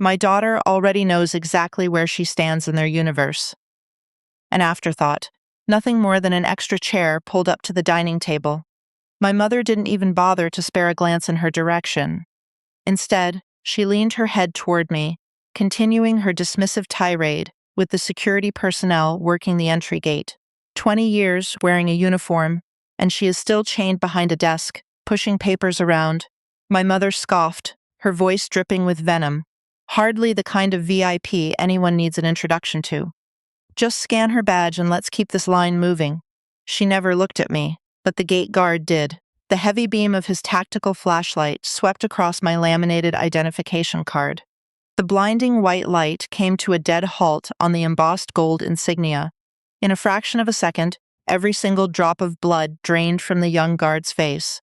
My daughter already knows exactly where she stands in their universe. An afterthought, nothing more than an extra chair pulled up to the dining table. My mother didn't even bother to spare a glance in her direction. Instead, she leaned her head toward me, continuing her dismissive tirade with the security personnel working the entry gate. 20 years wearing a uniform, and she is still chained behind a desk, pushing papers around. My mother scoffed, her voice dripping with venom. Hardly the kind of VIP anyone needs an introduction to. Just scan her badge and let's keep this line moving. She never looked at me, but the gate guard did. The heavy beam of his tactical flashlight swept across my laminated identification card. The blinding white light came to a dead halt on the embossed gold insignia. In a fraction of a second, every single drop of blood drained from the young guard's face.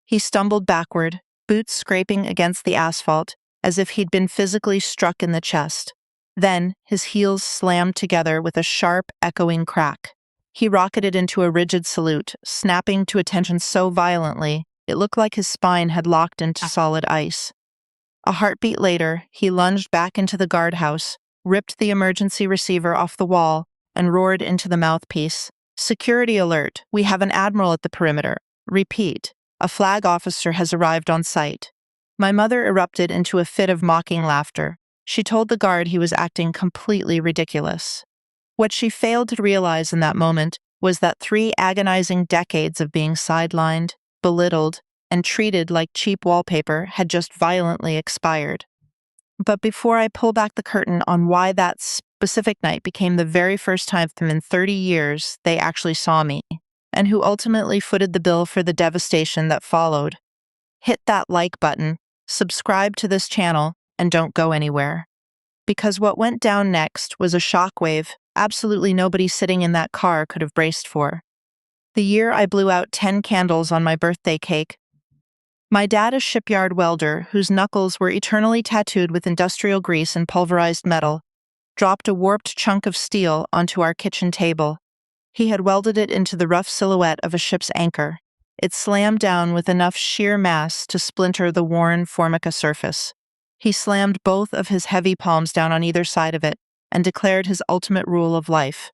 He stumbled backward, boots scraping against the asphalt, as if he'd been physically struck in the chest. Then, his heels slammed together with a sharp, echoing crack. He rocketed into a rigid salute, snapping to attention so violently, it looked like his spine had locked into solid ice. A heartbeat later, he lunged back into the guardhouse, ripped the emergency receiver off the wall, and roared into the mouthpiece. "Security alert! We have an admiral at the perimeter. Repeat, a flag officer has arrived on site." My mother erupted into a fit of mocking laughter. She told the guard he was acting completely ridiculous. What she failed to realize in that moment was that 3 agonizing decades of being sidelined, belittled, and treated like cheap wallpaper had just violently expired. But before I pull back the curtain on why that specific night became the very first time in 30 years they actually saw me, and who ultimately footed the bill for the devastation that followed, hit that like button, subscribe to this channel, and don't go anywhere. Because what went down next was a shockwave absolutely nobody sitting in that car could have braced for. The year I blew out 10 candles on my birthday cake, my dad, a shipyard welder whose knuckles were eternally tattooed with industrial grease and pulverized metal, dropped a warped chunk of steel onto our kitchen table. He had welded it into the rough silhouette of a ship's anchor. It slammed down with enough sheer mass to splinter the worn formica surface. He slammed both of his heavy palms down on either side of it and declared his ultimate rule of life.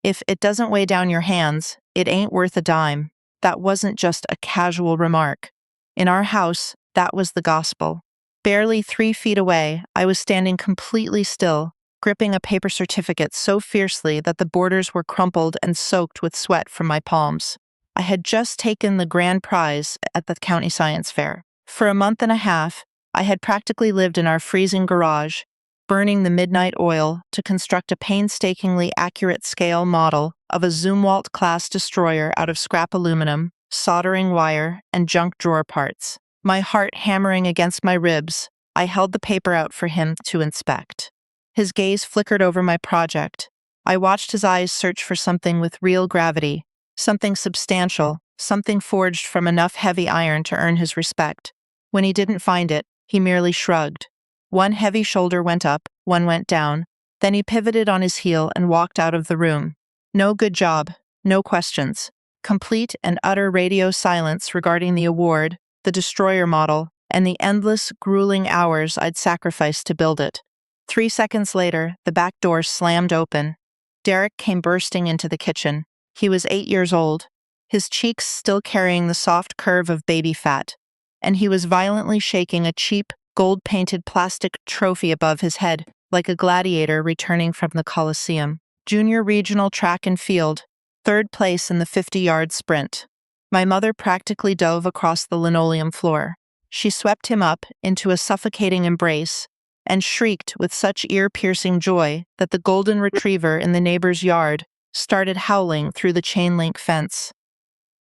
If it doesn't weigh down your hands, it ain't worth a dime. That wasn't just a casual remark. In our house, that was the gospel. Barely 3 feet away, I was standing completely still, gripping a paper certificate so fiercely that the borders were crumpled and soaked with sweat from my palms. I had just taken the grand prize at the county science fair. For a month and a half, I had practically lived in our freezing garage, burning the midnight oil to construct a painstakingly accurate scale model of a Zumwalt-class destroyer out of scrap aluminum, soldering wire, and junk drawer parts. My heart hammering against my ribs, I held the paper out for him to inspect. His gaze flickered over my project. I watched his eyes search for something with real gravity, something substantial, something forged from enough heavy iron to earn his respect. When he didn't find it, he merely shrugged. One heavy shoulder went up, one went down. Then he pivoted on his heel and walked out of the room. No good job, no questions. Complete and utter radio silence regarding the award, the destroyer model, and the endless, grueling hours I'd sacrificed to build it. 3 seconds later, the back door slammed open. Derek came bursting into the kitchen. He was 8 years old, his cheeks still carrying the soft curve of baby fat, and he was violently shaking a cheap, gold-painted plastic trophy above his head, like a gladiator returning from the Colosseum. Junior Regional Track and Field, 3rd place in the 50-yard sprint. My mother practically dove across the linoleum floor. She swept him up into a suffocating embrace and shrieked with such ear-piercing joy that the golden retriever in the neighbor's yard started howling through the chain-link fence.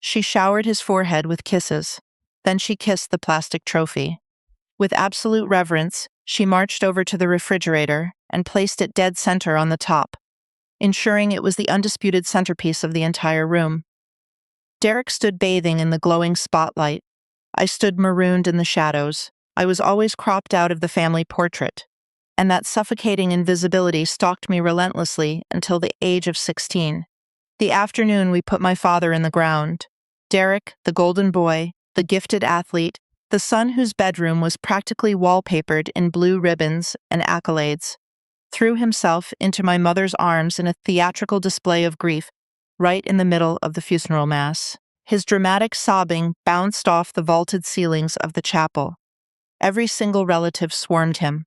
She showered his forehead with kisses. Then she kissed the plastic trophy. With absolute reverence, she marched over to the refrigerator and placed it dead center on the top, ensuring it was the undisputed centerpiece of the entire room. Derek stood bathing in the glowing spotlight. I stood marooned in the shadows. I was always cropped out of the family portrait, and that suffocating invisibility stalked me relentlessly until the age of 16. The afternoon we put my father in the ground. Derek, the golden boy, the gifted athlete, The son whose bedroom was practically wallpapered in blue ribbons and accolades threw himself into my mother's arms in a theatrical display of grief right in the middle of the funeral mass. His dramatic sobbing bounced off the vaulted ceilings of the chapel. Every single relative swarmed him.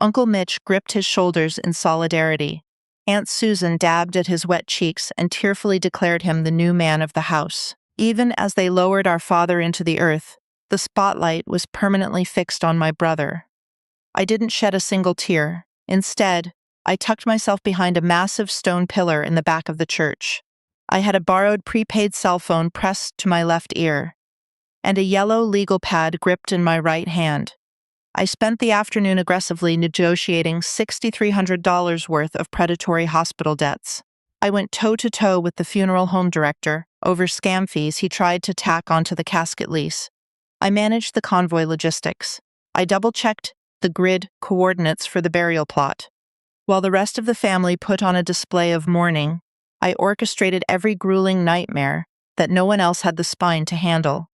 Uncle Mitch gripped his shoulders in solidarity. Aunt Susan dabbed at his wet cheeks and tearfully declared him the new man of the house. Even as they lowered our father into the earth, the spotlight was permanently fixed on my brother. I didn't shed a single tear. Instead, I tucked myself behind a massive stone pillar in the back of the church. I had a borrowed prepaid cell phone pressed to my left ear, and a yellow legal pad gripped in my right hand. I spent the afternoon aggressively negotiating $6,300 worth of predatory hospital debts. I went toe-to-toe with the funeral home director over scam fees he tried to tack onto the casket lease. I managed the convoy logistics. I double-checked the grid coordinates for the burial plot. While the rest of the family put on a display of mourning, I orchestrated every grueling nightmare that no one else had the spine to handle.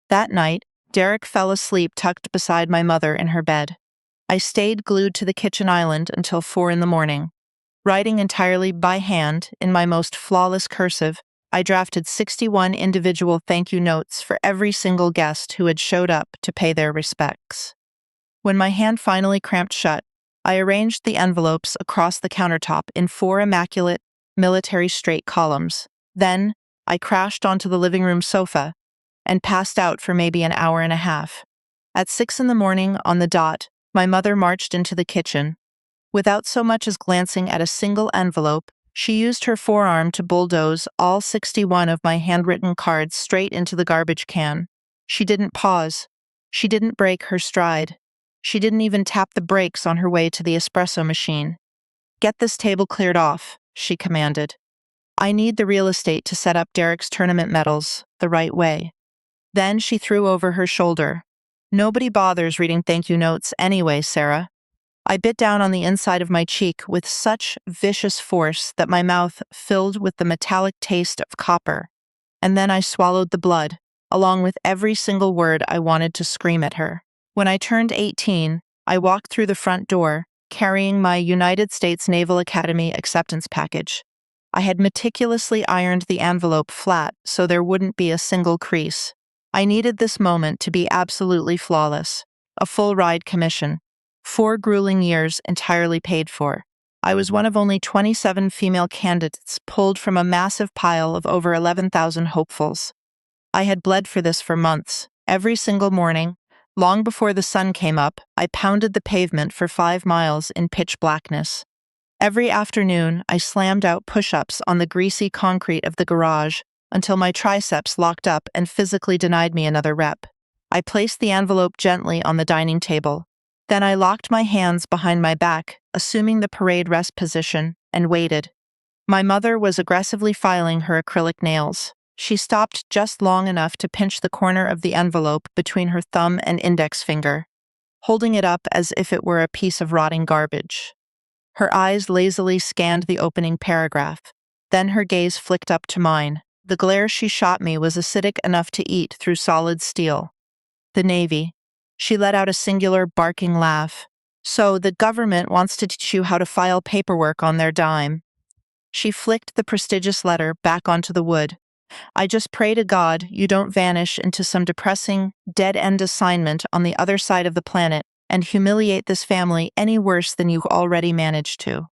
That night, Derek fell asleep tucked beside my mother in her bed. I stayed glued to the kitchen island until 4 a.m. Writing entirely by hand, in my most flawless cursive, I drafted 61 individual thank you notes for every single guest who had showed up to pay their respects. When my hand finally cramped shut, I arranged the envelopes across the countertop in 4 immaculate, military straight columns. Then, I crashed onto the living room sofa and passed out for maybe an hour and a half. At 6 a.m. on the dot, my mother marched into the kitchen. Without so much as glancing at a single envelope, she used her forearm to bulldoze all 61 of my handwritten cards straight into the garbage can. She didn't pause. She didn't break her stride. She didn't even tap the brakes on her way to the espresso machine. "Get this table cleared off," she commanded. "I need the real estate to set up Derek's tournament medals the right way." Then she threw over her shoulder. "Nobody bothers reading thank you notes anyway, Sarah." I bit down on the inside of my cheek with such vicious force that my mouth filled with the metallic taste of copper, and then I swallowed the blood, along with every single word I wanted to scream at her. When I turned 18, I walked through the front door, carrying my United States Naval Academy acceptance package. I had meticulously ironed the envelope flat so there wouldn't be a single crease. I needed this moment to be absolutely flawless. A full ride commission. 4 grueling years entirely paid for. I was one of only 27 female candidates pulled from a massive pile of over 11,000 hopefuls. I had bled for this for months. Every single morning, long before the sun came up, I pounded the pavement for 5 miles in pitch blackness. Every afternoon, I slammed out push-ups on the greasy concrete of the garage until my triceps locked up and physically denied me another rep. I placed the envelope gently on the dining table. Then I locked my hands behind my back, assuming the parade rest position, and waited. My mother was aggressively filing her acrylic nails. She stopped just long enough to pinch the corner of the envelope between her thumb and index finger, holding it up as if it were a piece of rotting garbage. Her eyes lazily scanned the opening paragraph. Then her gaze flicked up to mine. The glare she shot me was acidic enough to eat through solid steel. The Navy. She let out a singular, barking laugh. "So, the government wants to teach you how to file paperwork on their dime." She flicked the prestigious letter back onto the wood. "I just pray to God you don't vanish into some depressing, dead-end assignment on the other side of the planet and humiliate this family any worse than you've already managed to."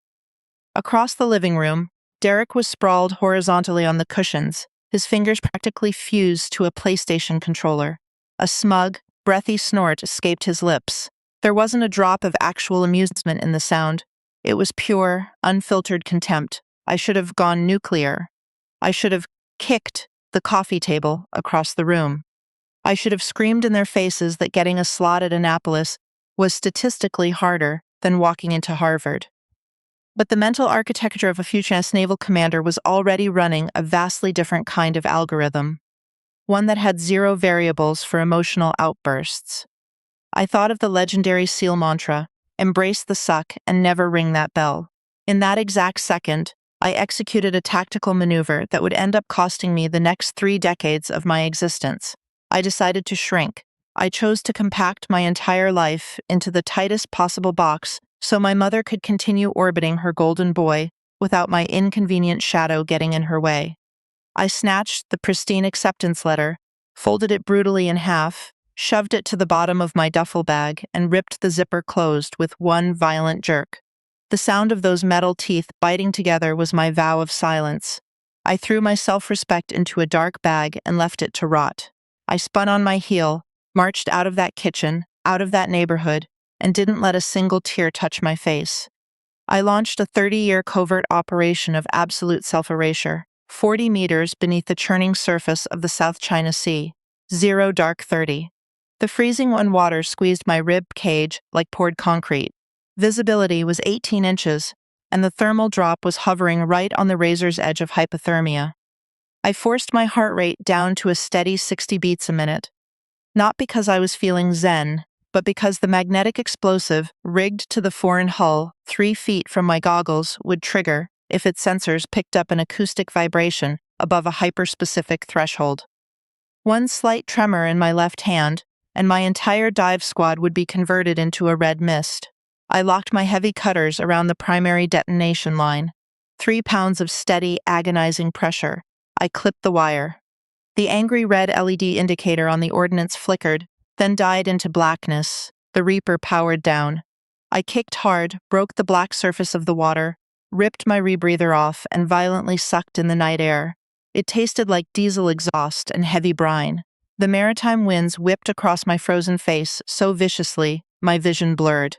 Across the living room, Derek was sprawled horizontally on the cushions, his fingers practically fused to a PlayStation controller. A smug, breathy snort escaped his lips. There wasn't a drop of actual amusement in the sound. It was pure, unfiltered contempt. I should have gone nuclear. I should have kicked the coffee table across the room. I should have screamed in their faces that getting a slot at Annapolis was statistically harder than walking into Harvard. But the mental architecture of a future naval commander was already running a vastly different kind of algorithm, one that had 0 variables for emotional outbursts. I thought of the legendary SEAL mantra, "Embrace the suck and never ring that bell." In that exact second, I executed a tactical maneuver that would end up costing me the next 3 decades of my existence. I decided to shrink, I chose to compact my entire life into the tightest possible box so my mother could continue orbiting her golden boy without my inconvenient shadow getting in her way. I snatched the pristine acceptance letter, folded it brutally in half, shoved it to the bottom of my duffel bag, and ripped the zipper closed with one violent jerk. The sound of those metal teeth biting together was my vow of silence. I threw my self-respect into a dark bag and left it to rot. I spun on my heel, marched out of that kitchen, out of that neighborhood, and didn't let a single tear touch my face. I launched a 30-year covert operation of absolute self-erasure, 40 meters beneath the churning surface of the South China Sea. 0 dark 30. The freezing water squeezed my rib cage like poured concrete. Visibility was 18 inches, and the thermal drop was hovering right on the razor's edge of hypothermia. I forced my heart rate down to a steady 60 beats a minute. Not because I was feeling zen, but because the magnetic explosive rigged to the foreign hull 3 feet from my goggles would trigger if its sensors picked up an acoustic vibration above a hyperspecific threshold. One slight tremor in my left hand, and my entire dive squad would be converted into a red mist. I locked my heavy cutters around the primary detonation line. 3 pounds of steady, agonizing pressure. I clipped the wire. The angry red LED indicator on the ordnance flickered, then died into blackness. The Reaper powered down. I kicked hard, broke the black surface of the water, ripped my rebreather off, and violently sucked in the night air. It tasted like diesel exhaust and heavy brine. The maritime winds whipped across my frozen face so viciously, my vision blurred.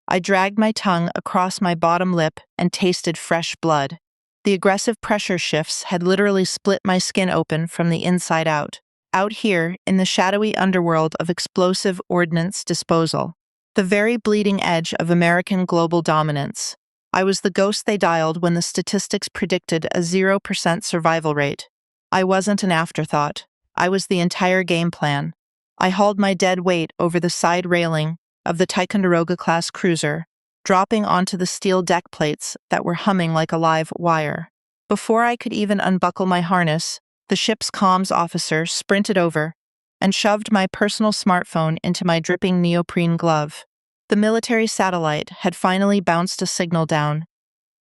I dragged my tongue across my bottom lip and tasted fresh blood. The aggressive pressure shifts had literally split my skin open from the inside out. Out here, in the shadowy underworld of explosive ordnance disposal. The very bleeding edge of American global dominance. I was the ghost they dialed when the statistics predicted a 0% survival rate. I wasn't an afterthought. I was the entire game plan. I hauled my dead weight over the side railing of the Ticonderoga-class cruiser, dropping onto the steel deck plates that were humming like a live wire. Before I could even unbuckle my harness, the ship's comms officer sprinted over and shoved my personal smartphone into my dripping neoprene glove. The military satellite had finally bounced a signal down.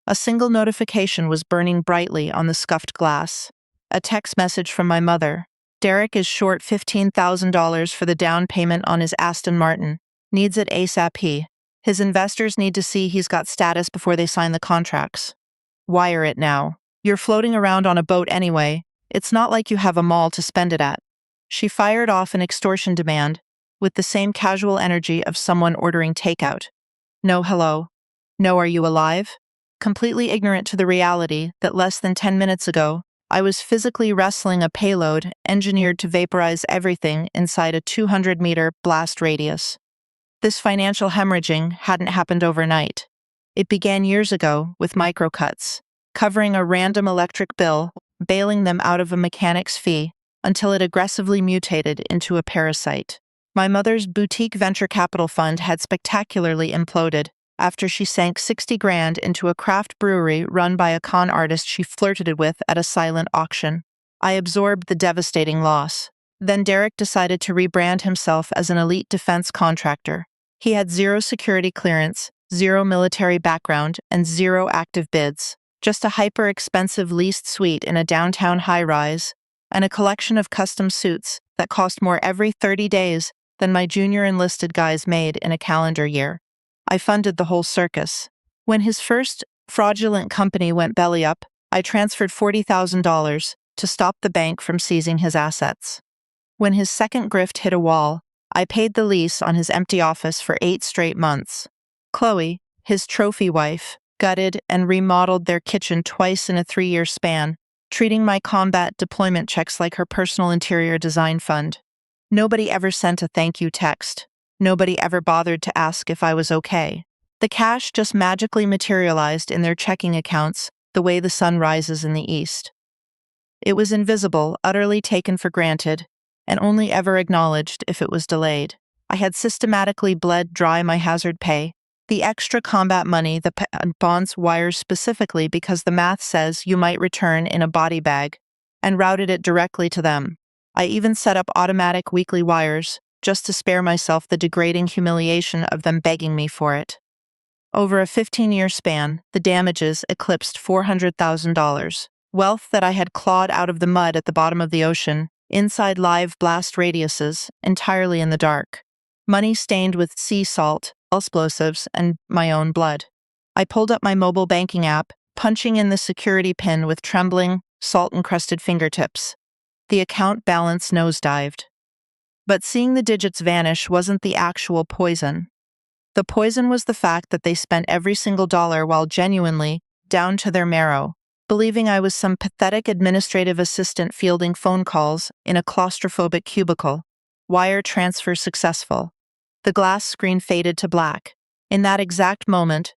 A single notification was burning brightly on the scuffed glass. A text message from my mother. Derek is short $15,000 for the down payment on his Aston Martin. Needs it ASAP. His investors need to see he's got status before they sign the contracts. Wire it now. You're floating around on a boat anyway. It's not like you have a mall to spend it at. She fired off an extortion demand with the same casual energy of someone ordering takeout. No hello. No are you alive? Completely ignorant to the reality that less than 10 minutes ago, I was physically wrestling a payload engineered to vaporize everything inside a 200-meter blast radius. This financial hemorrhaging hadn't happened overnight. It began years ago with microcuts, covering a random electric bill, bailing them out of a mechanic's fee, until it aggressively mutated into a parasite. My mother's boutique venture capital fund had spectacularly imploded after she sank 60 grand into a craft brewery run by a con artist she flirted with at a silent auction. I absorbed the devastating loss. Then Derek decided to rebrand himself as an elite defense contractor. He had 0 security clearance, 0 military background, and 0 active bids. Just a hyper-expensive leased suite in a downtown high-rise, and a collection of custom suits that cost more every 30 days than my junior enlisted guys made in a calendar year. I funded the whole circus. When his first fraudulent company went belly up, I transferred $40,000 to stop the bank from seizing his assets. When his second grift hit a wall, I paid the lease on his empty office for 8 straight months. Chloe, his trophy wife, gutted and remodeled their kitchen twice in a 3-year span, treating my combat deployment checks like her personal interior design fund. Nobody ever sent a thank you text. Nobody ever bothered to ask if I was okay. The cash just magically materialized in their checking accounts the way the sun rises in the east. It was invisible, utterly taken for granted, and only ever acknowledged if it was delayed. I had systematically bled dry my hazard pay, the extra combat money that bonds wires specifically because the math says you might return in a body bag, and routed it directly to them. I even set up automatic weekly wires just to spare myself the degrading humiliation of them begging me for it. Over a 15-year span, the damages eclipsed $400,000, wealth that I had clawed out of the mud at the bottom of the ocean, inside live blast radiuses, entirely in the dark. Money stained with sea salt, explosives, and my own blood. I pulled up my mobile banking app, punching in the security pin with trembling, salt-encrusted fingertips. The account balance nosedived. But seeing the digits vanish wasn't the actual poison. The poison was the fact that they spent every single dollar while genuinely, down to their marrow, believing I was some pathetic administrative assistant fielding phone calls in a claustrophobic cubicle. Wire transfer successful. The glass screen faded to black. In that exact moment,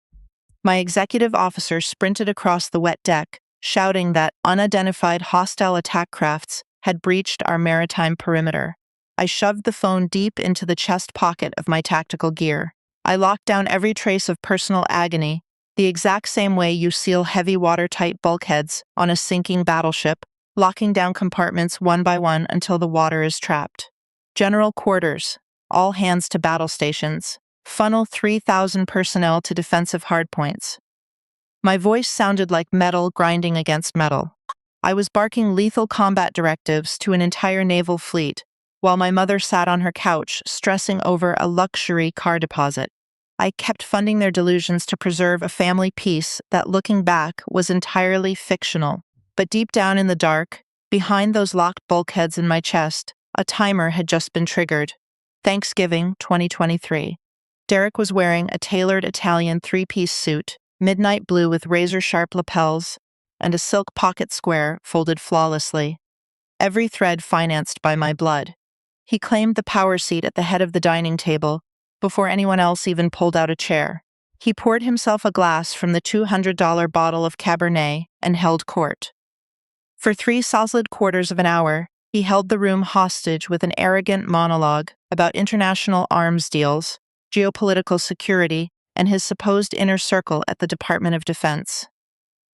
my executive officer sprinted across the wet deck, shouting that unidentified hostile attack crafts had breached our maritime perimeter. I shoved the phone deep into the chest pocket of my tactical gear. I locked down every trace of personal agony, the exact same way you seal heavy watertight bulkheads on a sinking battleship, locking down compartments one by one until the water is trapped. General quarters, all hands to battle stations, funnel 3,000 personnel to defensive hardpoints. My voice sounded like metal grinding against metal. I was barking lethal combat directives to an entire naval fleet, while my mother sat on her couch, stressing over a luxury car deposit. I kept funding their delusions to preserve a family peace that, looking back, was entirely fictional. But deep down in the dark, behind those locked bulkheads in my chest, a timer had just been triggered. Thanksgiving 2023. Derek was wearing a tailored Italian three-piece suit, midnight blue with razor-sharp lapels, and a silk pocket square folded flawlessly. Every thread financed by my blood. He claimed the power seat at the head of the dining table before anyone else even pulled out a chair. He poured himself a glass from the $200 bottle of Cabernet and held court. For 3 solid quarters of an hour, he held the room hostage with an arrogant monologue about international arms deals, geopolitical security, and his supposed inner circle at the Department of Defense.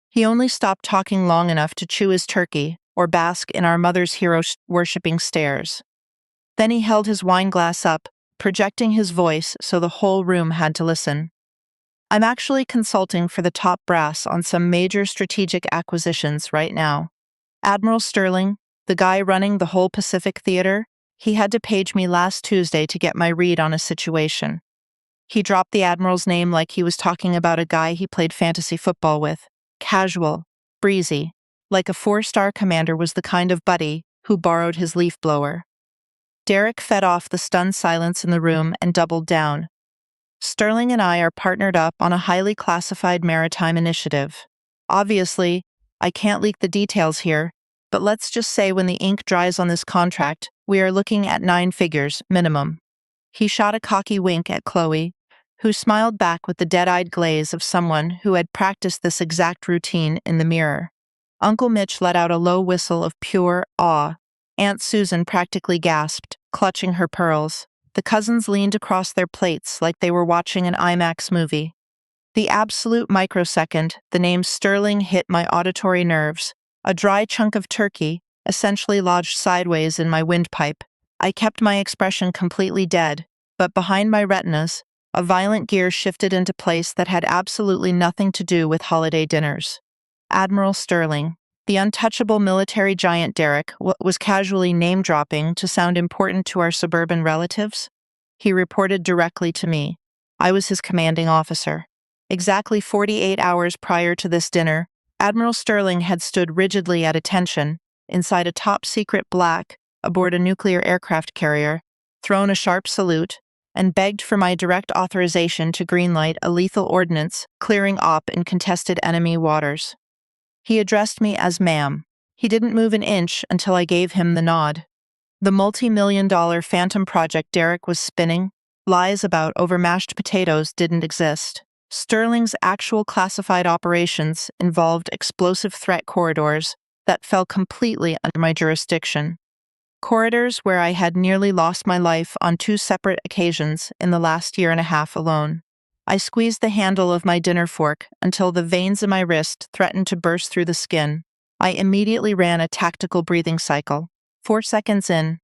He only stopped talking long enough to chew his turkey or bask in our mother's hero-worshipping stares. Then he held his wine glass up, projecting his voice so the whole room had to listen. I'm actually consulting for the top brass on some major strategic acquisitions right now. Admiral Sterling, the guy running the whole Pacific Theater, he had to page me last Tuesday to get my read on a situation. He dropped the Admiral's name like he was talking about a guy he played fantasy football with. Casual, breezy, like a 4-star commander was the kind of buddy who borrowed his leaf blower. Derek fed off the stunned silence in the room and doubled down. Sterling and I are partnered up on a highly classified maritime initiative. Obviously, I can't leak the details here, but let's just say when the ink dries on this contract, we are looking at 9 figures, minimum. He shot a cocky wink at Chloe, who smiled back with the dead-eyed glaze of someone who had practiced this exact routine in the mirror. Uncle Mitch let out a low whistle of pure awe. Aunt Susan practically gasped, clutching her pearls. The cousins leaned across their plates like they were watching an IMAX movie. The absolute microsecond the name Sterling hit my auditory nerves, a dry chunk of turkey essentially lodged sideways in my windpipe. I kept my expression completely dead, but behind my retinas, a violent gear shifted into place that had absolutely nothing to do with holiday dinners. Admiral Sterling, the untouchable military giant Derek, was casually name-dropping to sound important to our suburban relatives. He reported directly to me. I was his commanding officer. Exactly 48 hours prior to this dinner, Admiral Sterling had stood rigidly at attention, inside a top-secret black, aboard a nuclear aircraft carrier, thrown a sharp salute, and begged for my direct authorization to greenlight a lethal ordnance clearing op in contested enemy waters. He addressed me as ma'am. He didn't move an inch until I gave him the nod. The multi-million-dollar phantom project Derek was spinning, lies about over mashed potatoes, didn't exist. Sterling's actual classified operations involved explosive threat corridors that fell completely under my jurisdiction. Corridors where I had nearly lost my life on 2 separate occasions in the last year and a half alone. I squeezed the handle of my dinner fork until the veins in my wrist threatened to burst through the skin. I immediately ran a tactical breathing cycle. 4 seconds in.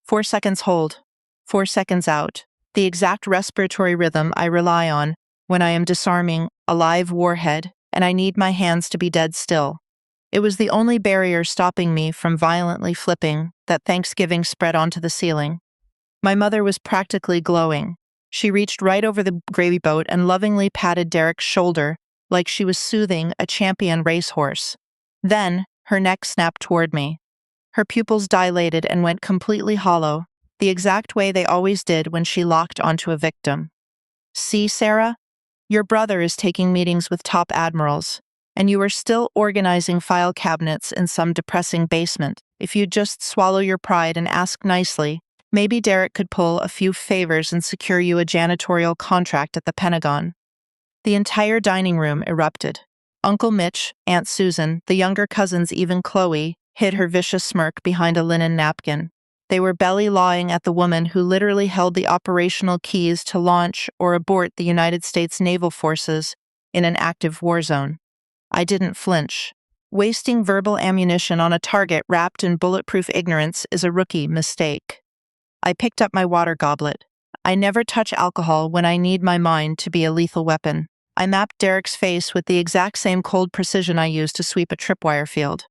4 seconds hold. 4 seconds out, the exact respiratory rhythm I rely on when I am disarming a live warhead and I need my hands to be dead still. It was the only barrier stopping me from violently flipping that Thanksgiving spread onto the ceiling. My mother was practically glowing. She reached right over the gravy boat and lovingly patted Derek's shoulder like she was soothing a champion racehorse. Then, her neck snapped toward me. Her pupils dilated and went completely hollow, the exact way they always did when she locked onto a victim. See, Sarah? Your brother is taking meetings with top admirals, and you are still organizing file cabinets in some depressing basement. If you'd just swallow your pride and ask nicely, maybe Derek could pull a few favors and secure you a janitorial contract at the Pentagon. The entire dining room erupted. Uncle Mitch, Aunt Susan, the younger cousins, even Chloe, hid her vicious smirk behind a linen napkin. They were belly-lawing at the woman who literally held the operational keys to launch or abort the United States naval forces in an active war zone. I didn't flinch. Wasting verbal ammunition on a target wrapped in bulletproof ignorance is a rookie mistake. I picked up my water goblet. I never touch alcohol when I need my mind to be a lethal weapon. I mapped Derek's face with the exact same cold precision I used to sweep a tripwire field.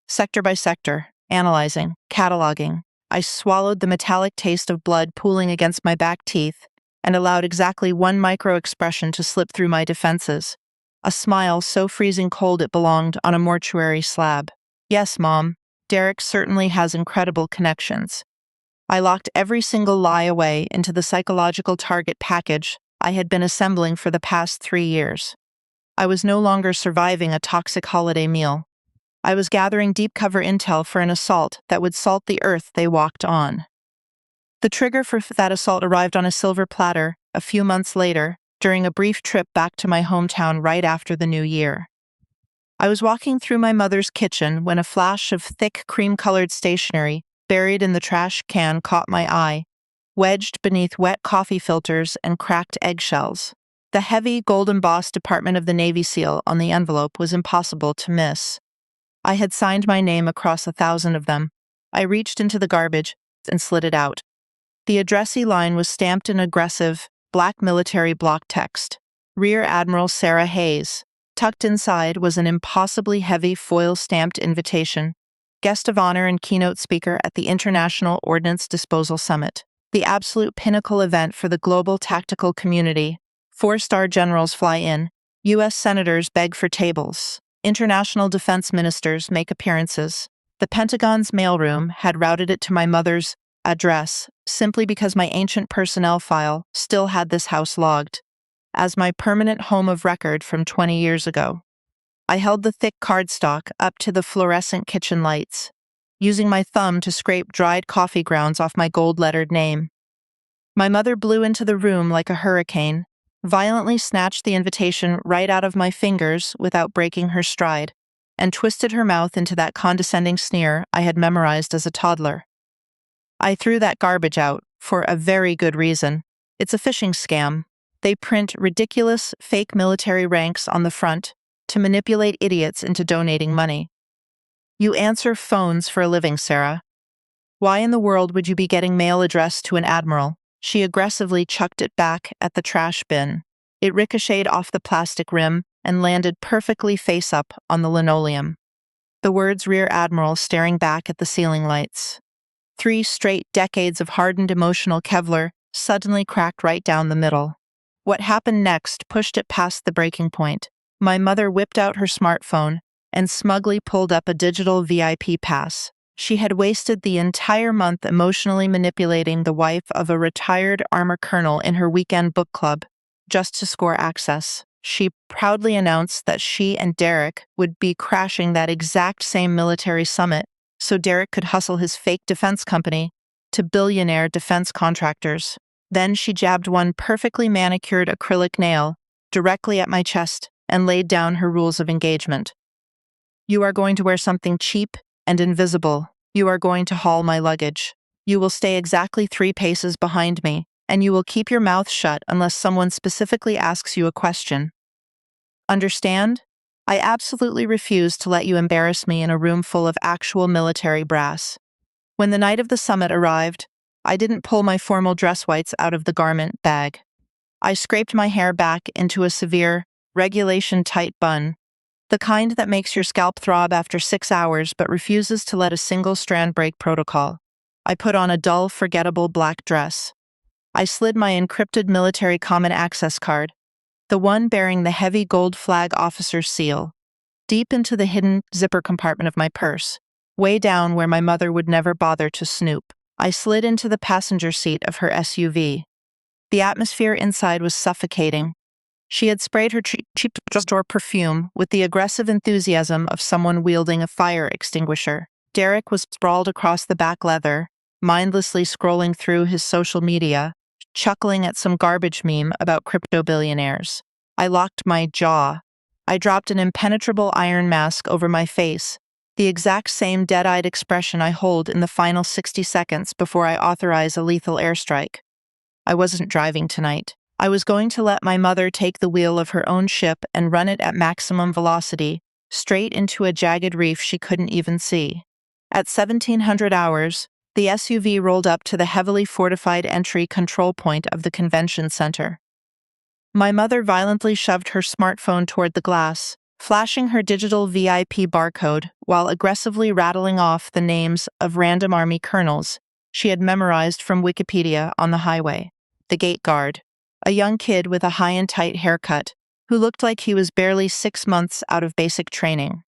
Sector by sector, analyzing, cataloging. I swallowed the metallic taste of blood pooling against my back teeth and allowed exactly one micro-expression to slip through my defenses. A smile so freezing cold it belonged on a mortuary slab. Yes, Mom, Derek certainly has incredible connections. I locked every single lie away into the psychological target package I had been assembling for the past 3 years. I was no longer surviving a toxic holiday meal. I was gathering deep cover intel for an assault that would salt the earth they walked on. The trigger for that assault arrived on a silver platter a few months later, during a brief trip back to my hometown right after the new year. I was walking through my mother's kitchen when a flash of thick cream-colored stationery buried in the trash can caught my eye, wedged beneath wet coffee filters and cracked eggshells. The heavy, gold-embossed Department of the Navy seal on the envelope was impossible to miss. I had signed my name across 1,000 of them. I reached into the garbage and slid it out. The addressee line was stamped in aggressive, black military block text. Rear Admiral Sarah Hayes. Tucked inside was an impossibly heavy foil-stamped invitation. Guest of honor and keynote speaker at the International Ordnance Disposal Summit. The absolute pinnacle event for the global tactical community. 4-star generals fly in. U.S. senators beg for tables. International defense ministers make appearances. The Pentagon's mailroom had routed it to my mother's address simply because my ancient personnel file still had this house logged as my permanent home of record from 20 years ago. I held the thick cardstock up to the fluorescent kitchen lights, using my thumb to scrape dried coffee grounds off my gold-lettered name. My mother blew into the room like a hurricane, violently snatched the invitation right out of my fingers without breaking her stride, and twisted her mouth into that condescending sneer I had memorized as a toddler. I threw that garbage out, for a very good reason. It's a phishing scam. They print ridiculous, fake military ranks on the front to manipulate idiots into donating money. You answer phones for a living, Sarah. Why in the world would you be getting mail addressed to an admiral? She aggressively chucked it back at the trash bin. It ricocheted off the plastic rim and landed perfectly face-up on the linoleum. The words Rear Admiral staring back at the ceiling lights. 3 straight decades of hardened emotional Kevlar suddenly cracked right down the middle. What happened next pushed it past the breaking point. My mother whipped out her smartphone and smugly pulled up a digital VIP pass. She had wasted the entire month emotionally manipulating the wife of a retired armor colonel in her weekend book club just to score access. She proudly announced that she and Derek would be crashing that exact same military summit so Derek could hustle his fake defense company to billionaire defense contractors. Then she jabbed one perfectly manicured acrylic nail directly at my chest and laid down her rules of engagement. You are going to wear something cheap and invisible. You are going to haul my luggage. You will stay exactly 3 paces behind me, and you will keep your mouth shut unless someone specifically asks you a question. Understand? I absolutely refuse to let you embarrass me in a room full of actual military brass. When the night of the summit arrived, I didn't pull my formal dress whites out of the garment bag. I scraped my hair back into a severe, regulation-tight bun, the kind that makes your scalp throb after 6 hours but refuses to let a single strand break protocol. I put on a dull, forgettable black dress. I slid my encrypted military common access card, the one bearing the heavy gold flag officer's seal, deep into the hidden zipper compartment of my purse, way down where my mother would never bother to snoop. I slid into the passenger seat of her SUV. The atmosphere inside was suffocating. She had sprayed her cheap drugstore perfume with the aggressive enthusiasm of someone wielding a fire extinguisher. Derek was sprawled across the back leather, mindlessly scrolling through his social media, chuckling at some garbage meme about crypto billionaires. I locked my jaw. I dropped an impenetrable iron mask over my face, the exact same dead-eyed expression I hold in the final 60 seconds before I authorize a lethal airstrike. I wasn't driving tonight. I was going to let my mother take the wheel of her own ship and run it at maximum velocity, straight into a jagged reef she couldn't even see. At 1700 hours, the SUV rolled up to the heavily fortified entry control point of the convention center. My mother violently shoved her smartphone toward the glass, flashing her digital VIP barcode while aggressively rattling off the names of random army colonels she had memorized from Wikipedia on the highway. The gate guard, a young kid with a high and tight haircut, who looked like he was barely 6 months out of basic training,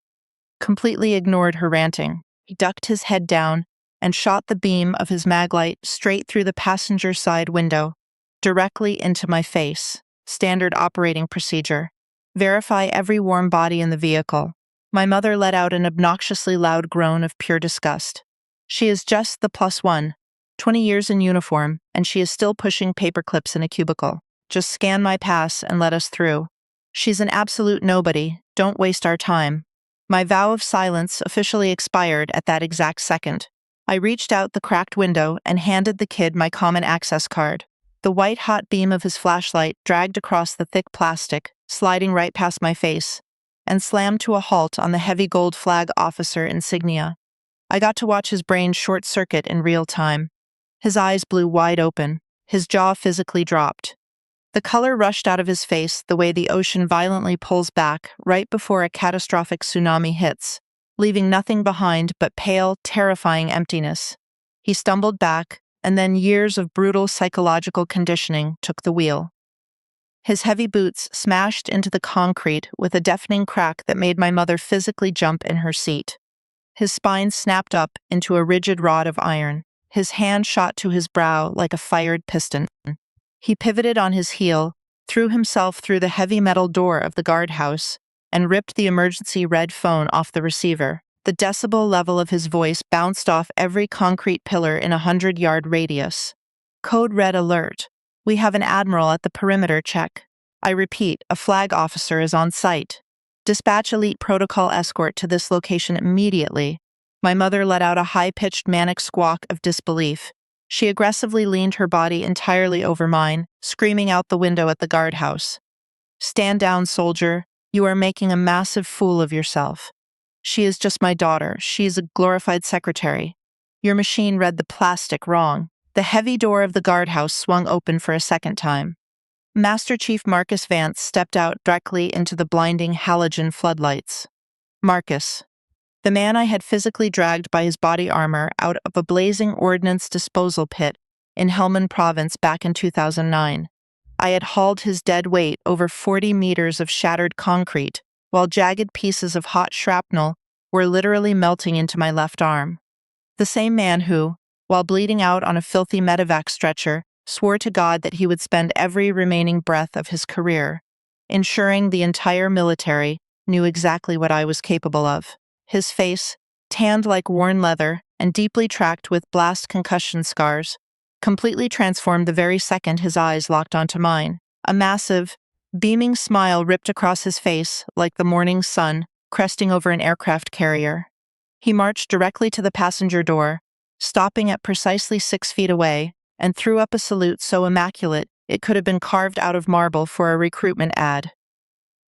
completely ignored her ranting. He ducked his head down and shot the beam of his maglite straight through the passenger side window, directly into my face. Standard operating procedure. Verify every warm body in the vehicle. My mother let out an obnoxiously loud groan of pure disgust. She is just the +1, 20 years in uniform, and she is still pushing paper clips in a cubicle. Just scan my pass and let us through. She's an absolute nobody. Don't waste our time. My vow of silence officially expired at that exact second. I reached out the cracked window and handed the kid my common access card. The white-hot beam of his flashlight dragged across the thick plastic, sliding right past my face, and slammed to a halt on the heavy gold flag officer insignia. I got to watch his brain short-circuit in real time. His eyes blew wide open. His jaw physically dropped. The color rushed out of his face the way the ocean violently pulls back right before a catastrophic tsunami hits, leaving nothing behind but pale, terrifying emptiness. He stumbled back, and then years of brutal psychological conditioning took the wheel. His heavy boots smashed into the concrete with a deafening crack that made my mother physically jump in her seat. His spine snapped up into a rigid rod of iron. His hand shot to his brow like a fired piston. He pivoted on his heel, threw himself through the heavy metal door of the guardhouse, and ripped the emergency red phone off the receiver. The decibel level of his voice bounced off every concrete pillar in a 100-yard radius. Code red alert. We have an admiral at the perimeter check. I repeat, a flag officer is on site. Dispatch elite protocol escort to this location immediately. My mother let out a high-pitched manic squawk of disbelief. She aggressively leaned her body entirely over mine, screaming out the window at the guardhouse. Stand down, soldier. You are making a massive fool of yourself. She is just my daughter. She is a glorified secretary. Your machine read the plastic wrong. The heavy door of the guardhouse swung open for a second time. Master Chief Marcus Vance stepped out directly into the blinding halogen floodlights. Marcus, the man I had physically dragged by his body armor out of a blazing ordnance disposal pit in Helmand Province back in 2009. I had hauled his dead weight over 40 meters of shattered concrete, while jagged pieces of hot shrapnel were literally melting into my left arm. The same man who, while bleeding out on a filthy medevac stretcher, swore to God that he would spend every remaining breath of his career, ensuring the entire military knew exactly what I was capable of. His face, tanned like worn leather and deeply tracked with blast concussion scars, completely transformed the very second his eyes locked onto mine. A massive, beaming smile ripped across his face like the morning sun cresting over an aircraft carrier. He marched directly to the passenger door, stopping at precisely 6 feet away, and threw up a salute so immaculate it could have been carved out of marble for a recruitment ad.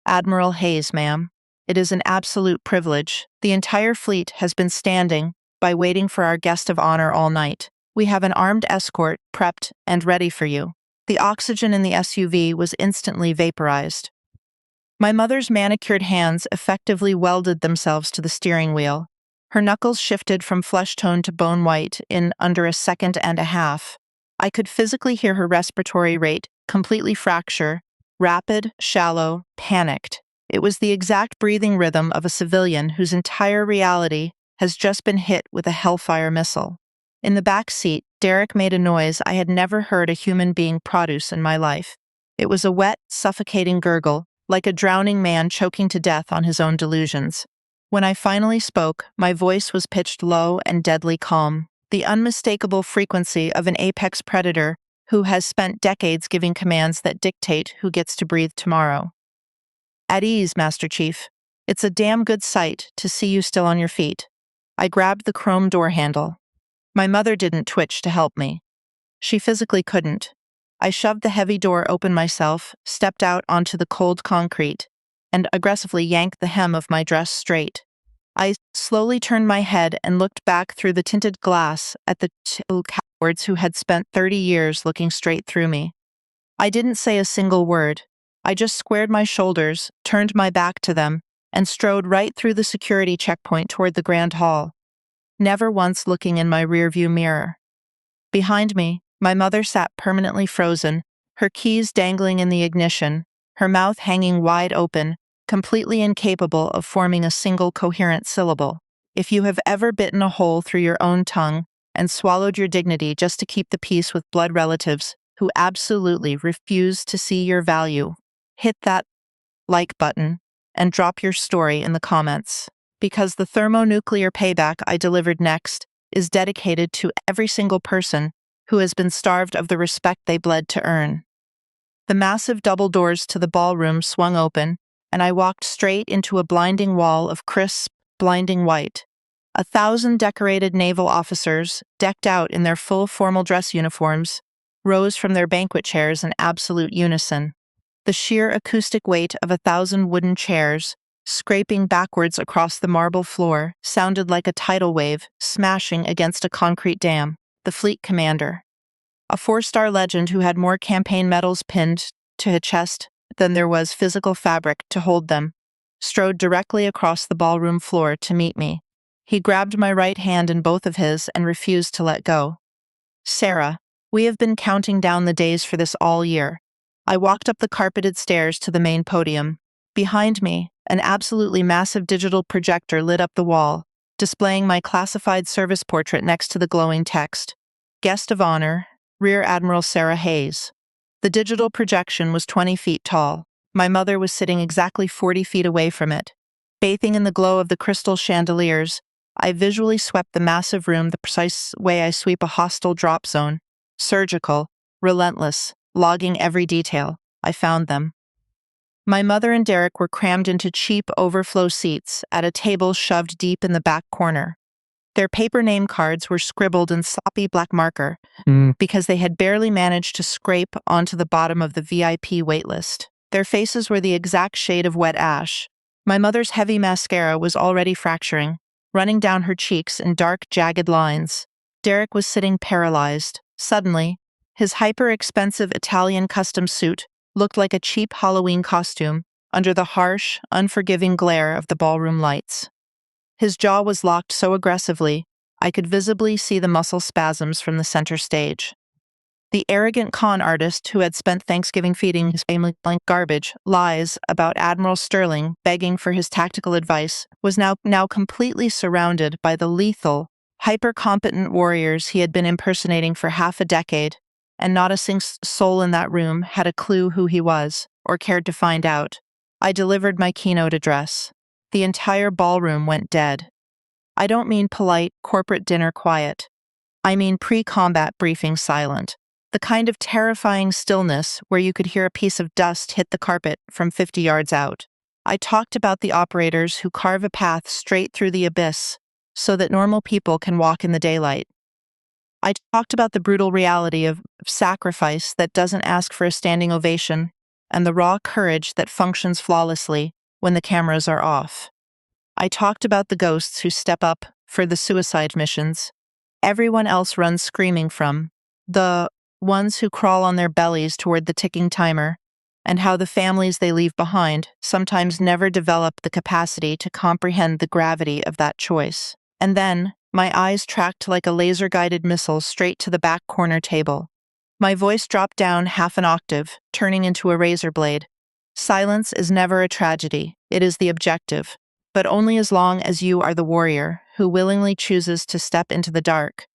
Admiral Hayes, ma'am. It is an absolute privilege. The entire fleet has been standing by waiting for our guest of honor all night. We have an armed escort prepped and ready for you." The oxygen in the SUV was instantly vaporized. My mother's manicured hands effectively welded themselves to the steering wheel. Her knuckles shifted from flesh tone to bone white in under a second and a half. I could physically hear her respiratory rate completely fracture, rapid, shallow, panicked. It was the exact breathing rhythm of a civilian whose entire reality has just been hit with a Hellfire missile. In the back seat, Derek made a noise I had never heard a human being produce in my life. It was a wet, suffocating gurgle, like a drowning man choking to death on his own delusions. When I finally spoke, my voice was pitched low and deadly calm, the unmistakable frequency of an apex predator who has spent decades giving commands that dictate who gets to breathe tomorrow. "At ease, Master Chief. It's a damn good sight to see you still on your feet." I grabbed the chrome door handle. My mother didn't twitch to help me. She physically couldn't. I shoved the heavy door open myself, stepped out onto the cold concrete, and aggressively yanked the hem of my dress straight. I slowly turned my head and looked back through the tinted glass at the two cowards who had spent 30 years looking straight through me. I didn't say a single word. I just squared my shoulders, turned my back to them, and strode right through the security checkpoint toward the Grand Hall, never once looking in my rearview mirror. Behind me, my mother sat permanently frozen, her keys dangling in the ignition, her mouth hanging wide open, completely incapable of forming a single coherent syllable. If you have ever bitten a hole through your own tongue and swallowed your dignity just to keep the peace with blood relatives who absolutely refuse to see your value, hit that like button and drop your story in the comments. Because the thermonuclear payback I delivered next is dedicated to every single person who has been starved of the respect they bled to earn. The massive double doors to the ballroom swung open, and I walked straight into a blinding wall of crisp, blinding white. 1,000 decorated naval officers, decked out in their full formal dress uniforms, rose from their banquet chairs in absolute unison. The sheer acoustic weight of 1,000 wooden chairs, scraping backwards across the marble floor, sounded like a tidal wave smashing against a concrete dam. The fleet commander, a 4-star legend who had more campaign medals pinned to his chest than there was physical fabric to hold them, strode directly across the ballroom floor to meet me. He grabbed my right hand in both of his and refused to let go. "Sarah, we have been counting down the days for this all year." I walked up the carpeted stairs to the main podium. Behind me, an absolutely massive digital projector lit up the wall, displaying my classified service portrait next to the glowing text, "Guest of Honor, Rear Admiral Sarah Hayes." The digital projection was 20 feet tall. My mother was sitting exactly 40 feet away from it. Bathing in the glow of the crystal chandeliers, I visually swept the massive room the precise way I sweep a hostile drop zone. Surgical, relentless, logging every detail. I found them. My mother and Derek were crammed into cheap overflow seats at a table shoved deep in the back corner. Their paper name cards were scribbled in sloppy black marker because they had barely managed to scrape onto the bottom of the VIP waitlist. Their faces were the exact shade of wet ash. My mother's heavy mascara was already fracturing, running down her cheeks in dark, jagged lines. Derek was sitting paralyzed. Suddenly, his hyper-expensive Italian custom suit looked like a cheap Halloween costume under the harsh, unforgiving glare of the ballroom lights. His jaw was locked so aggressively, I could visibly see the muscle spasms from the center stage. The arrogant con artist who had spent Thanksgiving feeding his family blank garbage lies about Admiral Sterling begging for his tactical advice was now completely surrounded by the lethal, hyper-competent warriors he had been impersonating for half a decade, and not a single soul in that room had a clue who he was, or cared to find out. I delivered my keynote address. The entire ballroom went dead. I don't mean polite, corporate dinner quiet. I mean pre-combat briefing silent. The kind of terrifying stillness where you could hear a piece of dust hit the carpet from 50 yards out. I talked about the operators who carve a path straight through the abyss so that normal people can walk in the daylight. I talked about the brutal reality of sacrifice that doesn't ask for a standing ovation and the raw courage that functions flawlessly when the cameras are off. I talked about the ghosts who step up for the suicide missions, everyone else runs screaming from, the ones who crawl on their bellies toward the ticking timer, and how the families they leave behind sometimes never develop the capacity to comprehend the gravity of that choice. And then, my eyes tracked like a laser-guided missile straight to the back corner table. My voice dropped down half an octave, turning into a razor blade. Silence is never a tragedy, it is the objective, but only as long as you are the warrior who willingly chooses to step into the dark.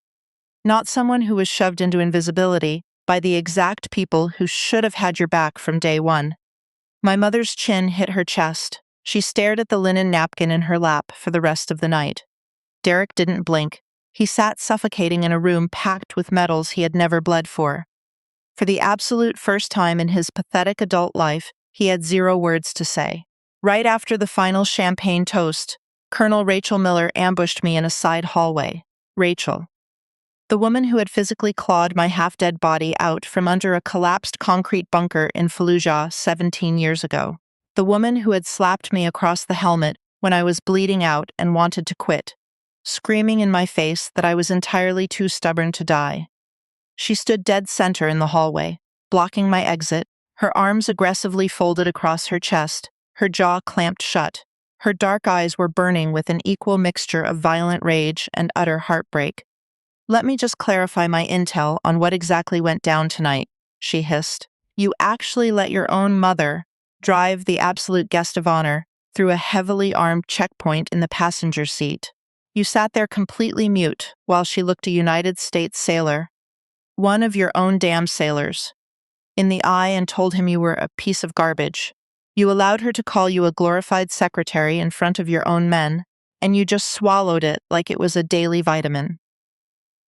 Not someone who was shoved into invisibility by the exact people who should have had your back from day one. My mother's chin hit her chest. She stared at the linen napkin in her lap for the rest of the night. Derek didn't blink. He sat suffocating in a room packed with medals he had never bled for. For the absolute first time in his pathetic adult life, he had 0 words to say. Right after the final champagne toast, Colonel Rachel Miller ambushed me in a side hallway. Rachel. The woman who had physically clawed my half-dead body out from under a collapsed concrete bunker in Fallujah 17 years ago. The woman who had slapped me across the helmet when I was bleeding out and wanted to quit, screaming in my face that I was entirely too stubborn to die. She stood dead center in the hallway, blocking my exit, her arms aggressively folded across her chest, her jaw clamped shut. Her dark eyes were burning with an equal mixture of violent rage and utter heartbreak. "Let me just clarify my intel on what exactly went down tonight," she hissed. "You actually let your own mother drive the absolute guest of honor through a heavily armed checkpoint in the passenger seat. You sat there completely mute while she looked a United States sailor, one of your own damn sailors, in the eye and told him you were a piece of garbage. You allowed her to call you a glorified secretary in front of your own men, and you just swallowed it like it was a daily vitamin."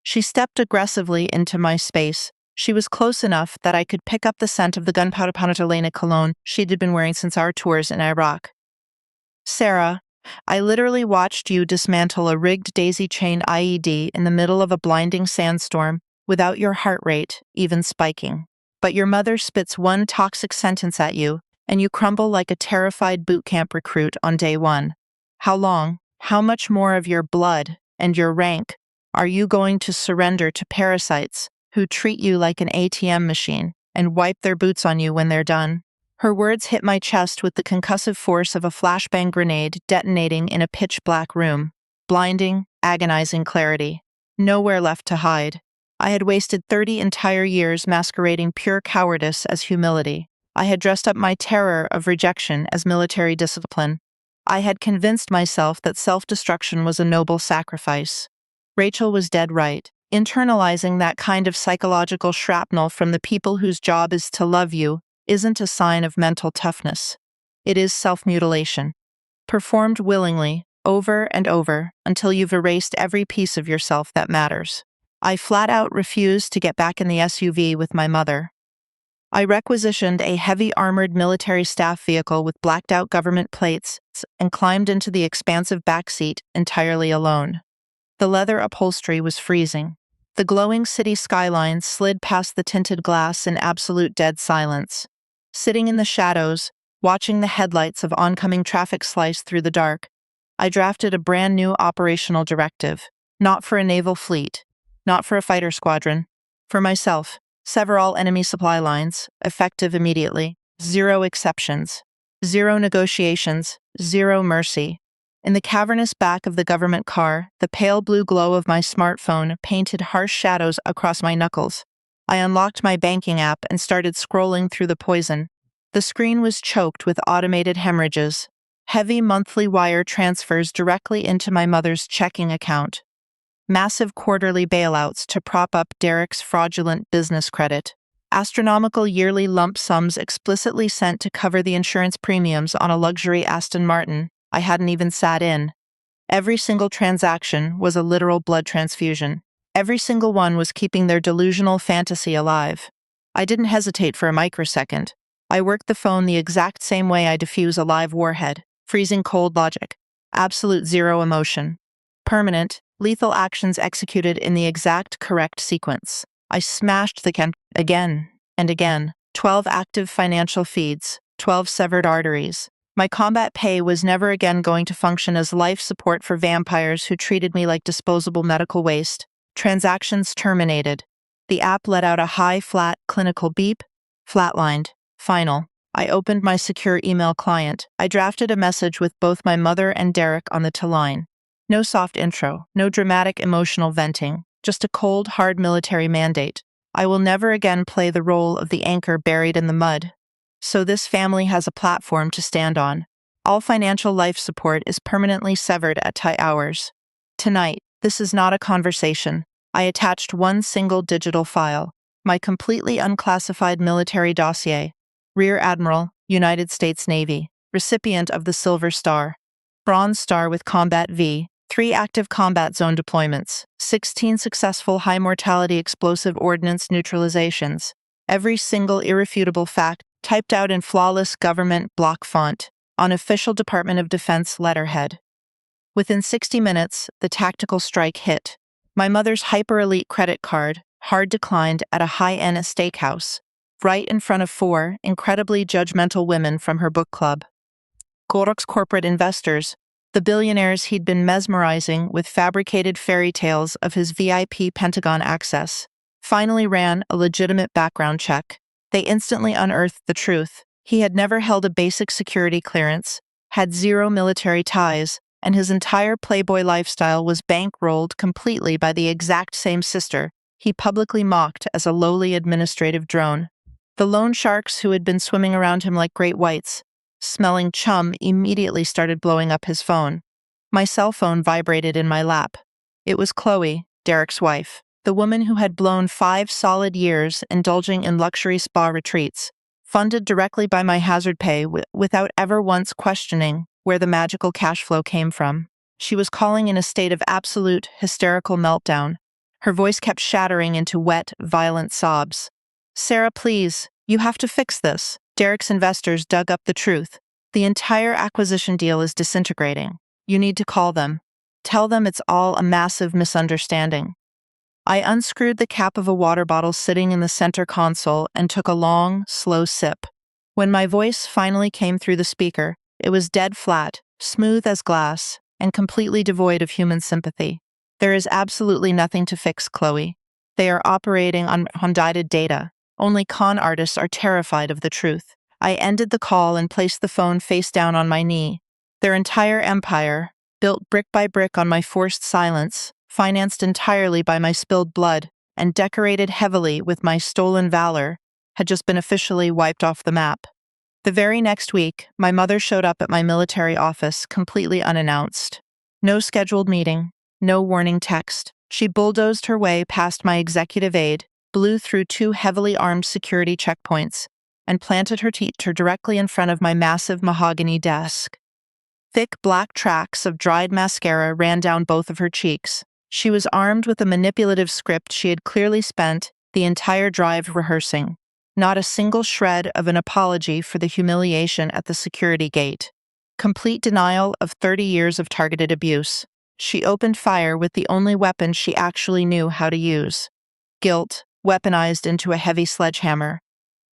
She stepped aggressively into my space. She was close enough that I could pick up the scent of the gunpowder Panatolena cologne she'd been wearing since our tours in Iraq. "Sarah, I literally watched you dismantle a rigged daisy-chain IED in the middle of a blinding sandstorm without your heart rate even spiking. But your mother spits one toxic sentence at you, and you crumble like a terrified boot camp recruit on day one. How long, how much more of your blood and your rank are you going to surrender to parasites who treat you like an ATM machine and wipe their boots on you when they're done?" Her words hit my chest with the concussive force of a flashbang grenade detonating in a pitch-black room. Blinding, agonizing clarity. Nowhere left to hide. I had wasted 30 entire years masquerading pure cowardice as humility. I had dressed up my terror of rejection as military discipline. I had convinced myself that self-destruction was a noble sacrifice. Rachel was dead right. Internalizing that kind of psychological shrapnel from the people whose job is to love you isn't a sign of mental toughness. It is self-mutilation, performed willingly, over and over, until you've erased every piece of yourself that matters. I flat out refused to get back in the SUV with my mother. I requisitioned a heavy armored military staff vehicle with blacked-out government plates and climbed into the expansive back seat entirely alone. The leather upholstery was freezing. The glowing city skyline slid past the tinted glass in absolute dead silence. Sitting in the shadows, watching the headlights of oncoming traffic slice through the dark, I drafted a brand new operational directive. Not for a naval fleet, not for a fighter squadron. For myself, sever all enemy supply lines, effective immediately. 0 exceptions. 0 negotiations. 0 mercy. In the cavernous back of the government car, the pale blue glow of my smartphone painted harsh shadows across my knuckles. I unlocked my banking app and started scrolling through the poison. The screen was choked with automated hemorrhages, heavy monthly wire transfers directly into my mother's checking account, massive quarterly bailouts to prop up Derek's fraudulent business credit, astronomical yearly lump sums explicitly sent to cover the insurance premiums on a luxury Aston Martin I hadn't even sat in. Every single transaction was a literal blood transfusion. Every single one was keeping their delusional fantasy alive. I didn't hesitate for a microsecond. I worked the phone the exact same way I diffuse a live warhead, freezing cold logic, absolute 0 emotion. Permanent, lethal actions executed in the exact correct sequence. I smashed the again and again. 12 active financial feeds, 12 severed arteries. My combat pay was never again going to function as life support for vampires who treated me like disposable medical waste, Transactions terminated. The app let out a high, flat, clinical beep. Flatlined. Final. I opened my secure email client. I drafted a message with both my mother and Derek on the line. No soft intro, no dramatic emotional venting, just a cold, hard military mandate. I will never again play the role of the anchor buried in the mud. So this family has a platform to stand on. All financial life support is permanently severed at tight hours. Tonight, this is not a conversation. I attached one single digital file, my completely unclassified military dossier. Rear Admiral, United States Navy, recipient of the Silver Star, Bronze Star with Combat V, 3 active combat zone deployments, 16 successful high-mortality explosive ordnance neutralizations, every single irrefutable fact typed out in flawless government block font on official Department of Defense letterhead. Within 60 minutes, the tactical strike hit. My mother's hyper-elite credit card, hard declined at a high-end steakhouse, right in front of 4 incredibly judgmental women from her book club. Gorok's corporate investors, the billionaires he'd been mesmerizing with fabricated fairy tales of his VIP Pentagon access, finally ran a legitimate background check. They instantly unearthed the truth. He had never held a basic security clearance, had 0 military ties, and his entire Playboy lifestyle was bankrolled completely by the exact same sister he publicly mocked as a lowly administrative drone. The loan sharks who had been swimming around him like great whites, smelling chum, immediately started blowing up his phone. My cell phone vibrated in my lap. It was Chloe, Derek's wife, the woman who had blown 5 solid years indulging in luxury spa retreats, funded directly by my hazard pay without ever once questioning where the magical cash flow came from. She was calling in a state of absolute, hysterical meltdown. Her voice kept shattering into wet, violent sobs. "Sarah, please, you have to fix this." Derek's investors dug up the truth. "The entire acquisition deal is disintegrating. You need to call them. Tell them it's all a massive misunderstanding." I unscrewed the cap of a water bottle sitting in the center console and took a long, slow sip. When my voice finally came through the speaker, it was dead flat, smooth as glass, and completely devoid of human sympathy. "There is absolutely nothing to fix, Chloe. They are operating on undated data. Only con artists are terrified of the truth." I ended the call and placed the phone face down on my knee. Their entire empire, built brick by brick on my forced silence, financed entirely by my spilled blood, and decorated heavily with my stolen valor, had just been officially wiped off the map. The very next week, my mother showed up at my military office completely unannounced. No scheduled meeting, no warning text. She bulldozed her way past my executive aide, blew through 2 heavily armed security checkpoints, and planted her teacher directly in front of my massive mahogany desk. Thick black tracks of dried mascara ran down both of her cheeks. She was armed with a manipulative script she had clearly spent the entire drive rehearsing. Not a single shred of an apology for the humiliation at the security gate. Complete denial of 30 years of targeted abuse. She opened fire with the only weapon she actually knew how to use. Guilt, weaponized into a heavy sledgehammer.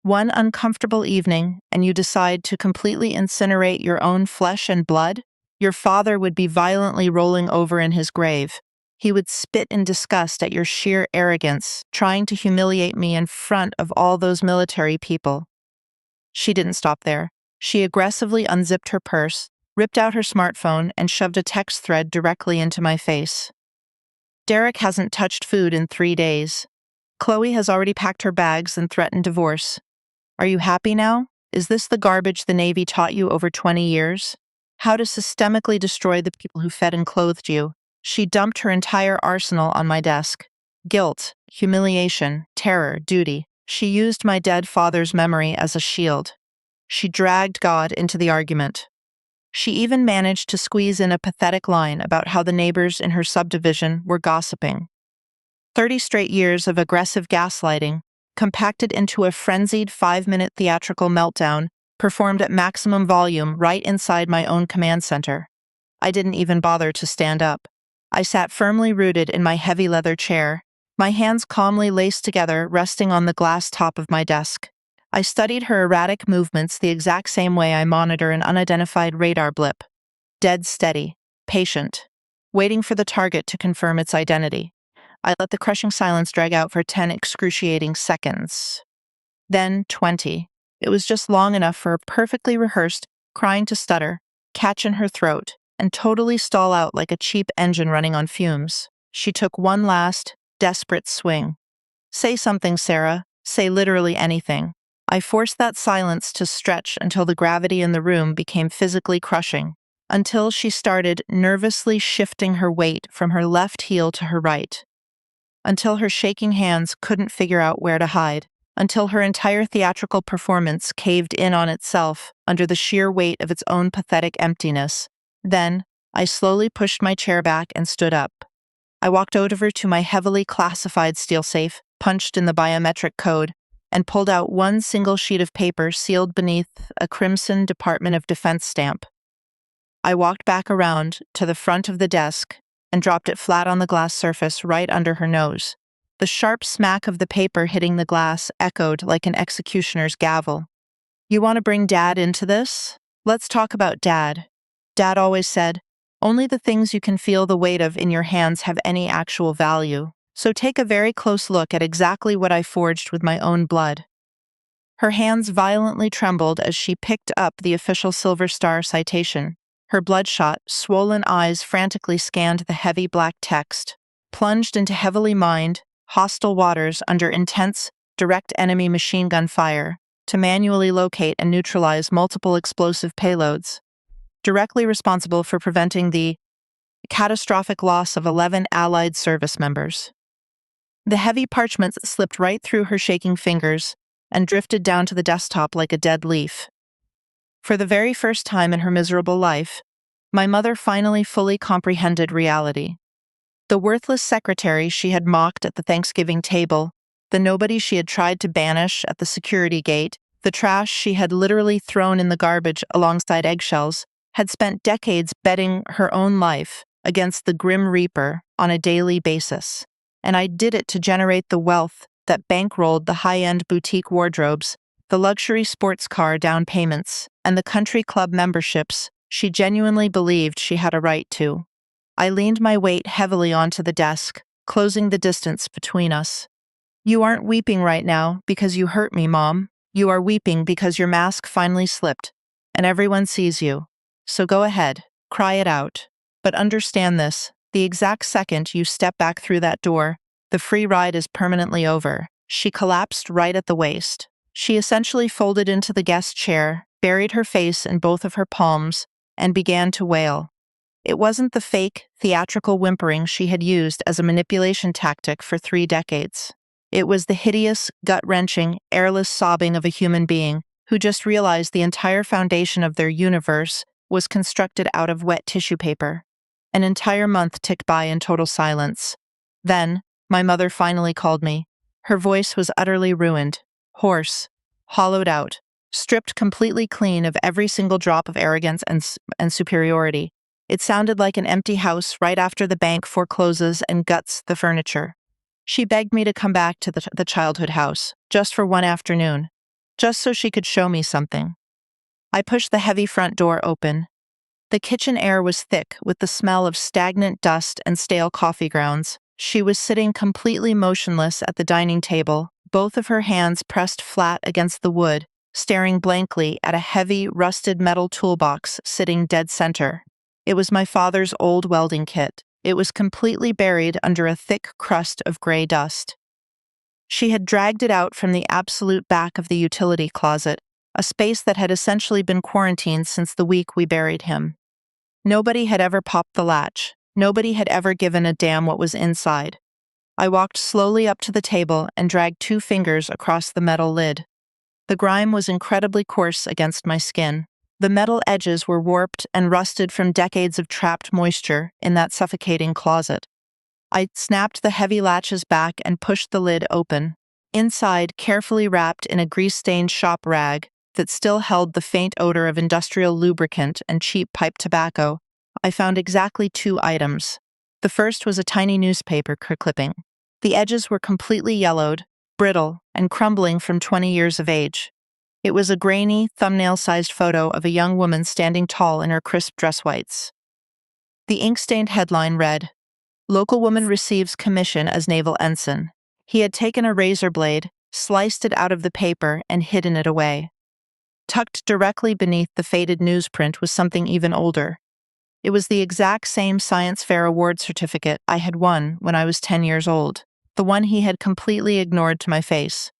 One uncomfortable evening, and you decide to completely incinerate your own flesh and blood? Your father would be violently rolling over in his grave. He would spit in disgust at your sheer arrogance, trying to humiliate me in front of all those military people. She didn't stop there. She aggressively unzipped her purse, ripped out her smartphone, and shoved a text thread directly into my face. "Derek hasn't touched food in 3 days. Chloe has already packed her bags and threatened divorce. Are you happy now? Is this the garbage the Navy taught you over 20 years? How to systemically destroy the people who fed and clothed you." She dumped her entire arsenal on my desk. Guilt, humiliation, terror, duty. She used my dead father's memory as a shield. She dragged God into the argument. She even managed to squeeze in a pathetic line about how the neighbors in her subdivision were gossiping. 30 straight years of aggressive gaslighting, compacted into a frenzied 5-minute theatrical meltdown, performed at maximum volume right inside my own command center. I didn't even bother to stand up. I sat firmly rooted in my heavy leather chair, my hands calmly laced together, resting on the glass top of my desk. I studied her erratic movements the exact same way I monitor an unidentified radar blip. Dead steady, patient, waiting for the target to confirm its identity. I let the crushing silence drag out for 10 excruciating seconds. Then 20. It was just long enough for a perfectly rehearsed crying to stutter, catch in her throat, and totally stall out like a cheap engine running on fumes. She took one last, desperate swing. "Say something, Sarah. Say literally anything." I forced that silence to stretch until the gravity in the room became physically crushing, until she started nervously shifting her weight from her left heel to her right, until her shaking hands couldn't figure out where to hide, until her entire theatrical performance caved in on itself under the sheer weight of its own pathetic emptiness. Then, I slowly pushed my chair back and stood up. I walked over to my heavily classified steel safe, punched in the biometric code, and pulled out one single sheet of paper sealed beneath a crimson Department of Defense stamp. I walked back around to the front of the desk and dropped it flat on the glass surface right under her nose. The sharp smack of the paper hitting the glass echoed like an executioner's gavel. "You want to bring Dad into this? Let's talk about Dad." Dad always said, "Only the things you can feel the weight of in your hands have any actual value. So take a very close look at exactly what I forged with my own blood." Her hands violently trembled as she picked up the official Silver Star citation. Her bloodshot, swollen eyes frantically scanned the heavy black text. "Plunged into heavily mined, hostile waters under intense, direct enemy machine gun fire to manually locate and neutralize multiple explosive payloads. Directly responsible for preventing the catastrophic loss of 11 Allied service members." The heavy parchment slipped right through her shaking fingers and drifted down to the desktop like a dead leaf. For the very first time in her miserable life, my mother finally fully comprehended reality. The worthless secretary she had mocked at the Thanksgiving table, the nobody she had tried to banish at the security gate, the trash she had literally thrown in the garbage alongside eggshells, had spent decades betting her own life against the Grim Reaper on a daily basis. And I did it to generate the wealth that bankrolled the high-end boutique wardrobes, the luxury sports car down payments, and the country club memberships she genuinely believed she had a right to. I leaned my weight heavily onto the desk, closing the distance between us. "You aren't weeping right now because you hurt me, Mom. You are weeping because your mask finally slipped, and everyone sees you. So go ahead, cry it out. But understand this, the exact second you step back through that door, the free ride is permanently over." She collapsed right at the waist. She essentially folded into the guest chair, buried her face in both of her palms, and began to wail. It wasn't the fake, theatrical whimpering she had used as a manipulation tactic for 3 decades. It was the hideous, gut-wrenching, airless sobbing of a human being who just realized the entire foundation of their universe was constructed out of wet tissue paper. An entire month ticked by in total silence. Then, my mother finally called me. Her voice was utterly ruined, hoarse, hollowed out, stripped completely clean of every single drop of arrogance and superiority. It sounded like an empty house right after the bank forecloses and guts the furniture. She begged me to come back to the childhood house, just for one afternoon, just so she could show me something. I pushed the heavy front door open. The kitchen air was thick with the smell of stagnant dust and stale coffee grounds. She was sitting completely motionless at the dining table, both of her hands pressed flat against the wood, staring blankly at a heavy, rusted metal toolbox sitting dead center. It was my father's old welding kit. It was completely buried under a thick crust of gray dust. She had dragged it out from the absolute back of the utility closet, a space that had essentially been quarantined since the week we buried him. Nobody had ever popped the latch. Nobody had ever given a damn what was inside. I walked slowly up to the table and dragged 2 fingers across the metal lid. The grime was incredibly coarse against my skin. The metal edges were warped and rusted from decades of trapped moisture in that suffocating closet. I snapped the heavy latches back and pushed the lid open. Inside, carefully wrapped in a grease-stained shop rag that still held the faint odor of industrial lubricant and cheap pipe tobacco, I found exactly 2 items. The first was a tiny newspaper clipping. The edges were completely yellowed, brittle, and crumbling from 20 years of age. It was a grainy, thumbnail-sized photo of a young woman standing tall in her crisp dress whites. The ink-stained headline read, Local woman receives commission as naval ensign. He had taken a razor blade, sliced it out of the paper, and hidden it away. Tucked directly beneath the faded newsprint was something even older. It was the exact same science fair award certificate I had won when I was 10 years old, the one he had completely ignored to my face.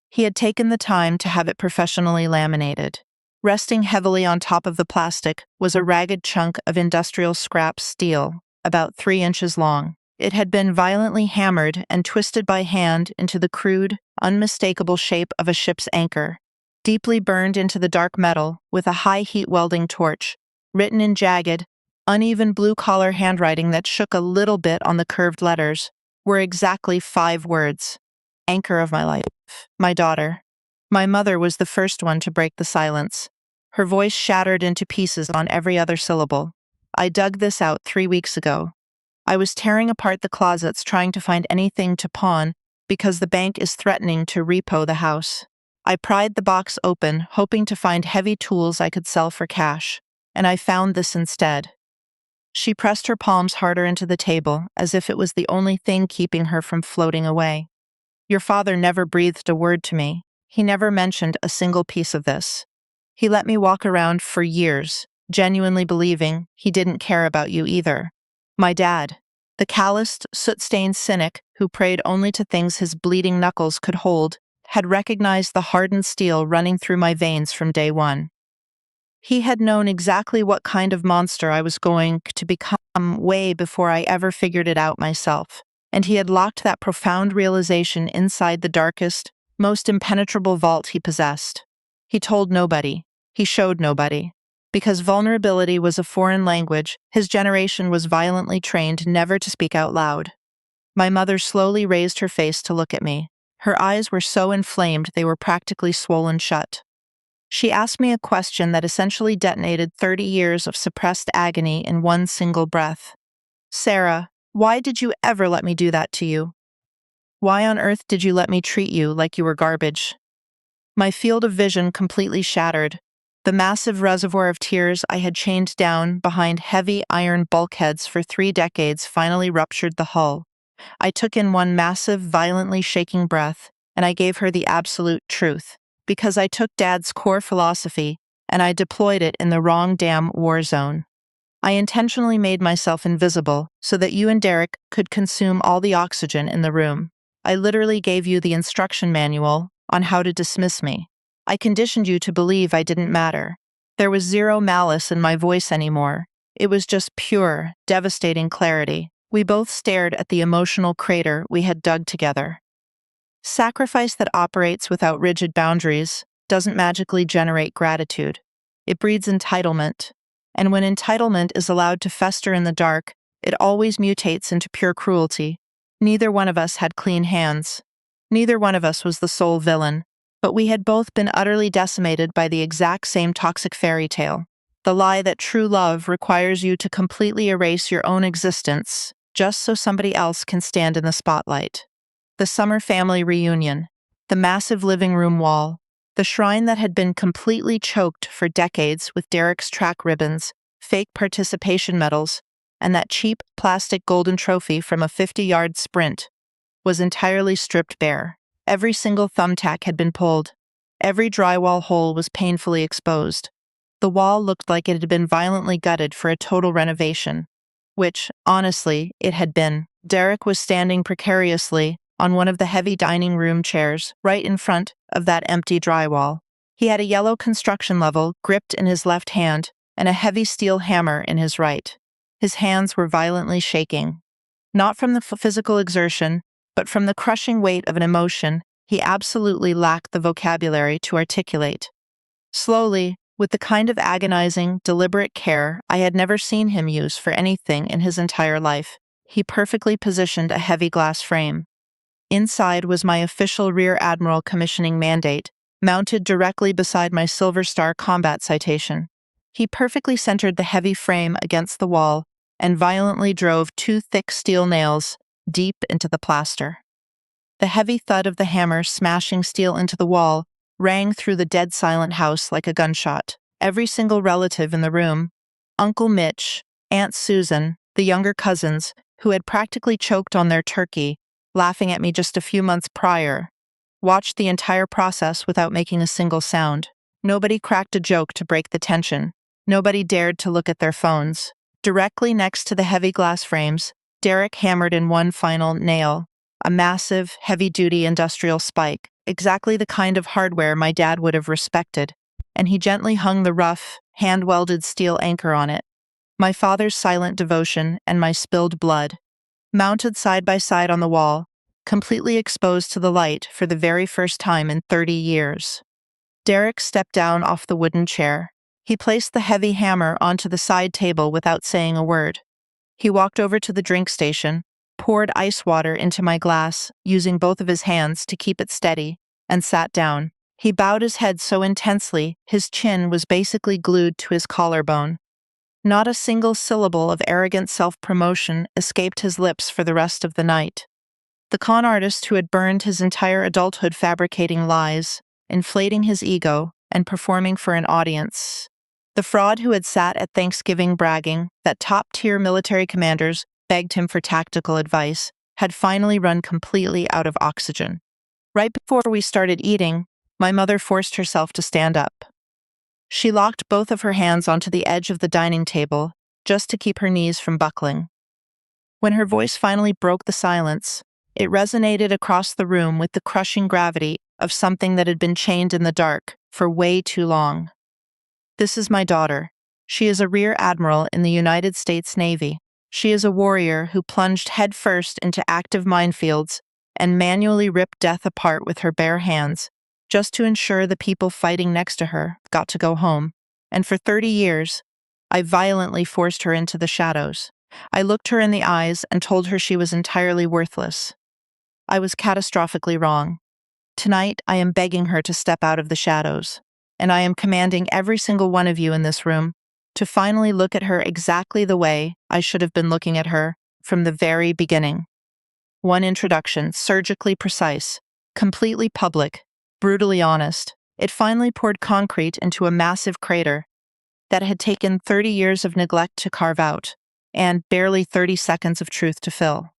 He had taken the time to have it professionally laminated. Resting heavily on top of the plastic was a ragged chunk of industrial scrap steel, about 3 inches long. It had been violently hammered and twisted by hand into the crude, unmistakable shape of a ship's anchor, deeply burned into the dark metal with a high-heat welding torch, written in jagged, uneven blue-collar handwriting that shook a little bit on the curved letters, were exactly 5 words. Anchor of my life. My daughter. My mother was the first one to break the silence. Her voice shattered into pieces on every other syllable. I dug this out 3 weeks ago. I was tearing apart the closets trying to find anything to pawn because the bank is threatening to repo the house. I pried the box open, hoping to find heavy tools I could sell for cash, and I found this instead. She pressed her palms harder into the table, as if it was the only thing keeping her from floating away. Your father never breathed a word to me. He never mentioned a single piece of this. He let me walk around for years, genuinely believing he didn't care about you either. My dad, the calloused, soot-stained cynic who prayed only to things his bleeding knuckles could hold, had recognized the hardened steel running through my veins from day one. He had known exactly what kind of monster I was going to become way before I ever figured it out myself, and he had locked that profound realization inside the darkest, most impenetrable vault he possessed. He told nobody. He showed nobody. Because vulnerability was a foreign language, his generation was violently trained never to speak out loud. My mother slowly raised her face to look at me. Her eyes were so inflamed they were practically swollen shut. She asked me a question that essentially detonated 30 years of suppressed agony in one single breath. Sarah, why did you ever let me do that to you? Why on earth did you let me treat you like you were garbage? My field of vision completely shattered. The massive reservoir of tears I had chained down behind heavy iron bulkheads for 3 decades finally ruptured the hull. I took in one massive, violently shaking breath, and I gave her the absolute truth, because I took Dad's core philosophy and I deployed it in the wrong damn war zone. I intentionally made myself invisible so that you and Derek could consume all the oxygen in the room. I literally gave you the instruction manual on how to dismiss me. I conditioned you to believe I didn't matter. There was zero malice in my voice anymore. It was just pure, devastating clarity. We both stared at the emotional crater we had dug together. Sacrifice that operates without rigid boundaries doesn't magically generate gratitude. It breeds entitlement. And when entitlement is allowed to fester in the dark, it always mutates into pure cruelty. Neither one of us had clean hands. Neither one of us was the sole villain, but we had both been utterly decimated by the exact same toxic fairy tale. The lie that true love requires you to completely erase your own existence just so somebody else can stand in the spotlight. The summer family reunion, the massive living room wall, the shrine that had been completely choked for decades with Derek's track ribbons, fake participation medals, and that cheap plastic golden trophy from a 50-yard sprint, was entirely stripped bare. Every single thumbtack had been pulled. Every drywall hole was painfully exposed. The wall looked like it had been violently gutted for a total renovation, which, honestly, it had been. Derek was standing precariously on one of the heavy dining room chairs right in front of that empty drywall. He had a yellow construction level gripped in his left hand and a heavy steel hammer in his right. His hands were violently shaking. Not from the physical exertion, but from the crushing weight of an emotion he absolutely lacked the vocabulary to articulate. Slowly, with the kind of agonizing, deliberate care I had never seen him use for anything in his entire life, he perfectly positioned a heavy glass frame. Inside was my official Rear Admiral commissioning mandate, mounted directly beside my Silver Star combat citation. He perfectly centered the heavy frame against the wall and violently drove 2 thick steel nails deep into the plaster. The heavy thud of the hammer smashing steel into the wall rang through the dead silent house like a gunshot. Every single relative in the room, Uncle Mitch, Aunt Susan, the younger cousins, who had practically choked on their turkey, laughing at me just a few months prior, watched the entire process without making a single sound. Nobody cracked a joke to break the tension. Nobody dared to look at their phones. Directly next to the heavy glass frames, Derek hammered in one final nail, a massive, heavy-duty industrial spike, exactly the kind of hardware my dad would have respected, and he gently hung the rough, hand-welded steel anchor on it. My father's silent devotion and my spilled blood, mounted side by side on the wall, completely exposed to the light for the very first time in 30 years. Derek stepped down off the wooden chair. He placed the heavy hammer onto the side table without saying a word. He walked over to the drink station, poured ice water into my glass, using both of his hands to keep it steady, and sat down. He bowed his head so intensely, his chin was basically glued to his collarbone. Not a single syllable of arrogant self-promotion escaped his lips for the rest of the night. The con artist who had burned his entire adulthood fabricating lies, inflating his ego, and performing for an audience. The fraud who had sat at Thanksgiving bragging that top-tier military commanders begged him for tactical advice had finally run completely out of oxygen. Right before we started eating, my mother forced herself to stand up. She locked both of her hands onto the edge of the dining table just to keep her knees from buckling. When her voice finally broke the silence, it resonated across the room with the crushing gravity of something that had been chained in the dark for way too long. This is my daughter. She is a rear admiral in the United States Navy. She is a warrior who plunged headfirst into active minefields and manually ripped death apart with her bare hands, just to ensure the people fighting next to her got to go home. And for 30 years, I violently forced her into the shadows. I looked her in the eyes and told her she was entirely worthless. I was catastrophically wrong. Tonight, I am begging her to step out of the shadows, and I am commanding every single one of you in this room to finally look at her exactly the way I should have been looking at her from the very beginning. One introduction, surgically precise, completely public, brutally honest. It finally poured concrete into a massive crater that had taken 30 years of neglect to carve out, and barely 30 seconds of truth to fill.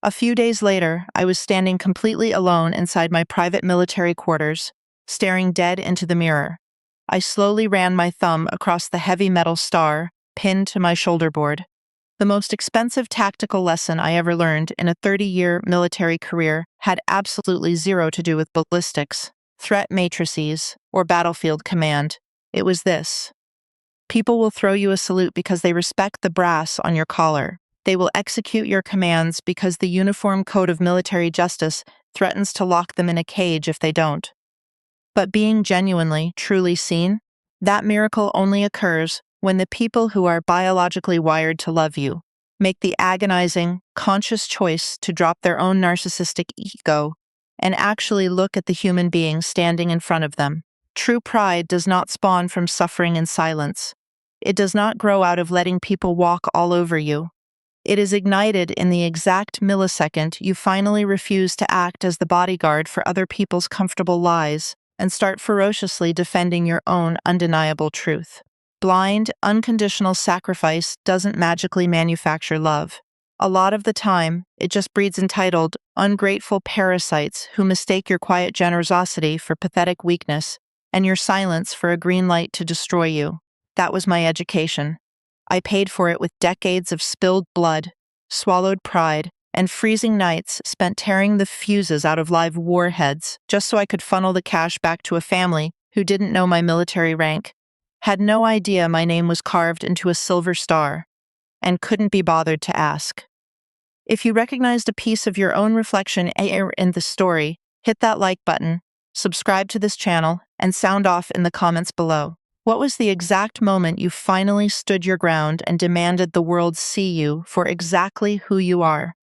A few days later, I was standing completely alone inside my private military quarters, staring dead into the mirror. I slowly ran my thumb across the heavy metal star pinned to my shoulder board. The most expensive tactical lesson I ever learned in a 30-year military career had absolutely zero to do with ballistics, threat matrices, or battlefield command. It was this. People will throw you a salute because they respect the brass on your collar. They will execute your commands because the uniform code of military justice threatens to lock them in a cage if they don't. But being genuinely, truly seen, that miracle only occurs when the people who are biologically wired to love you make the agonizing, conscious choice to drop their own narcissistic ego and actually look at the human being standing in front of them. True pride does not spawn from suffering in silence. It does not grow out of letting people walk all over you. It is ignited in the exact millisecond you finally refuse to act as the bodyguard for other people's comfortable lies and start ferociously defending your own undeniable truth. Blind, unconditional sacrifice doesn't magically manufacture love. A lot of the time, it just breeds entitled, ungrateful parasites who mistake your quiet generosity for pathetic weakness and your silence for a green light to destroy you. That was my education. I paid for it with decades of spilled blood, swallowed pride, and freezing nights spent tearing the fuses out of live warheads just so I could funnel the cash back to a family who didn't know my military rank, had no idea my name was carved into a silver star, and couldn't be bothered to ask. If you recognized a piece of your own reflection in the story, hit that like button, subscribe to this channel, and sound off in the comments below. What was the exact moment you finally stood your ground and demanded the world see you for exactly who you are?